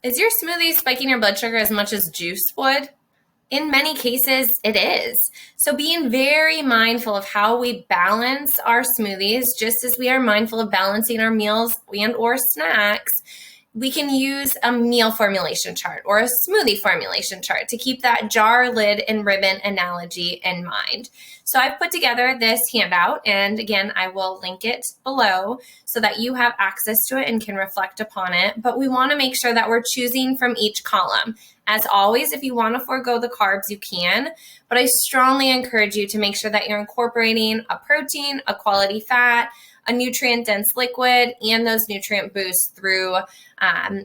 Is your smoothie spiking your blood sugar as much as juice would? In many cases, it is. So being very mindful of how we balance our smoothies, just as we are mindful of balancing our meals and or snacks, we can use a meal formulation chart or a smoothie formulation chart to keep that jar, lid, and ribbon analogy in mind. So I've put together this handout, and again, I will link it below so that you have access to it and can reflect upon it. But we want to make sure that we're choosing from each column. As always, if you want to forego the carbs, you can, but I strongly encourage you to make sure that you're incorporating a protein, a quality fat, a nutrient-dense liquid, and those nutrient boosts through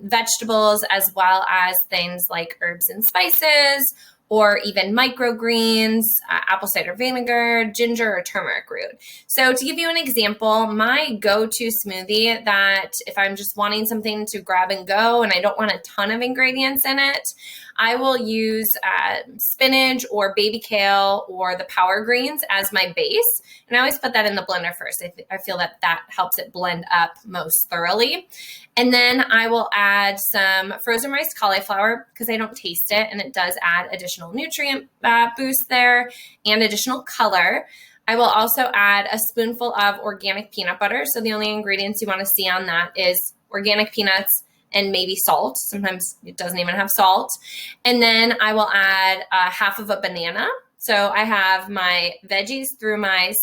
vegetables, as well as things like herbs and spices, or even microgreens, apple cider vinegar, ginger, or turmeric root. So to give you an example, my go-to smoothie that if I'm just wanting something to grab and go and I don't want a ton of ingredients in it, I will use spinach or baby kale or the power greens as my base. And I always put that in the blender first. I feel that that helps it blend up most thoroughly. And then I will add some frozen riced cauliflower because I don't taste it, and it does add additional nutrient boost there and additional color. I will also add a spoonful of organic peanut butter. So the only ingredients you want to see on that is organic peanuts and maybe salt. Sometimes it doesn't even have salt. And then I will add half of a banana. So I have my veggies through my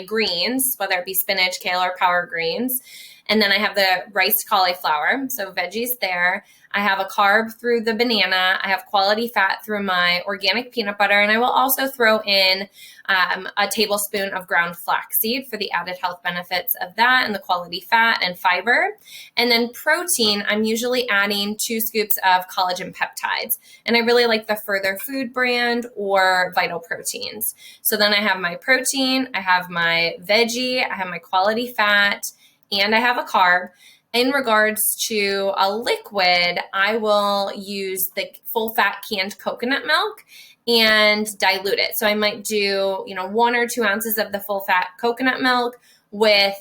greens, whether it be spinach, kale, or power greens. And then I have the riced cauliflower, so veggies there. I have a carb through the banana. I have quality fat through my organic peanut butter. And I will also throw in a tablespoon of ground flaxseed for the added health benefits of that and the quality fat and fiber. And then protein, I'm usually adding 2 scoops of collagen peptides. And I really like the Further Food brand or Vital Proteins. So then I have my protein, I have my veggie, I have my quality fat, and I have a carb. In regards to a liquid, I will use the full fat canned coconut milk and dilute it. So I might do, 1 or 2 ounces of the full fat coconut milk with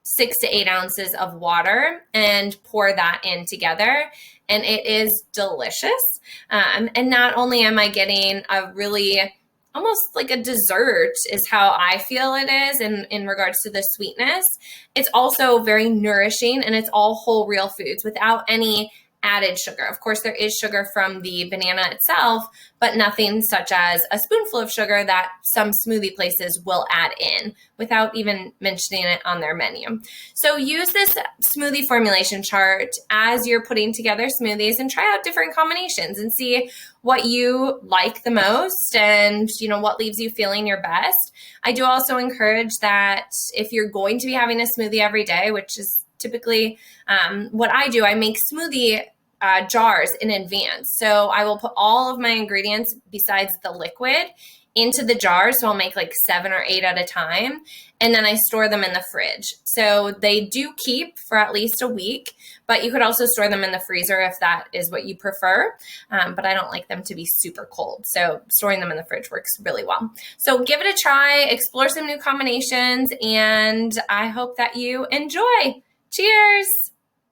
6 to 8 ounces of water and pour that in together. And it is delicious. And not only am I getting a really almost like a dessert is how I feel it is in regards to the sweetness. It's also very nourishing, and it's all whole real foods without any added sugar. Of course, there is sugar from the banana itself, but nothing such as a spoonful of sugar that some smoothie places will add in without even mentioning it on their menu. So use this smoothie formulation chart as you're putting together smoothies and try out different combinations and see what you like the most and what leaves you feeling your best. I do also encourage that if you're going to be having a smoothie every day, which is typically what I do, I make smoothie jars in advance. So I will put all of my ingredients besides the liquid into the jars. So I'll make like 7 or 8 at a time. And then I store them in the fridge. So they do keep for at least a week, but you could also store them in the freezer if that is what you prefer. But I don't like them to be super cold. So storing them in the fridge works really well. So give it a try, explore some new combinations, and I hope that you enjoy. Cheers!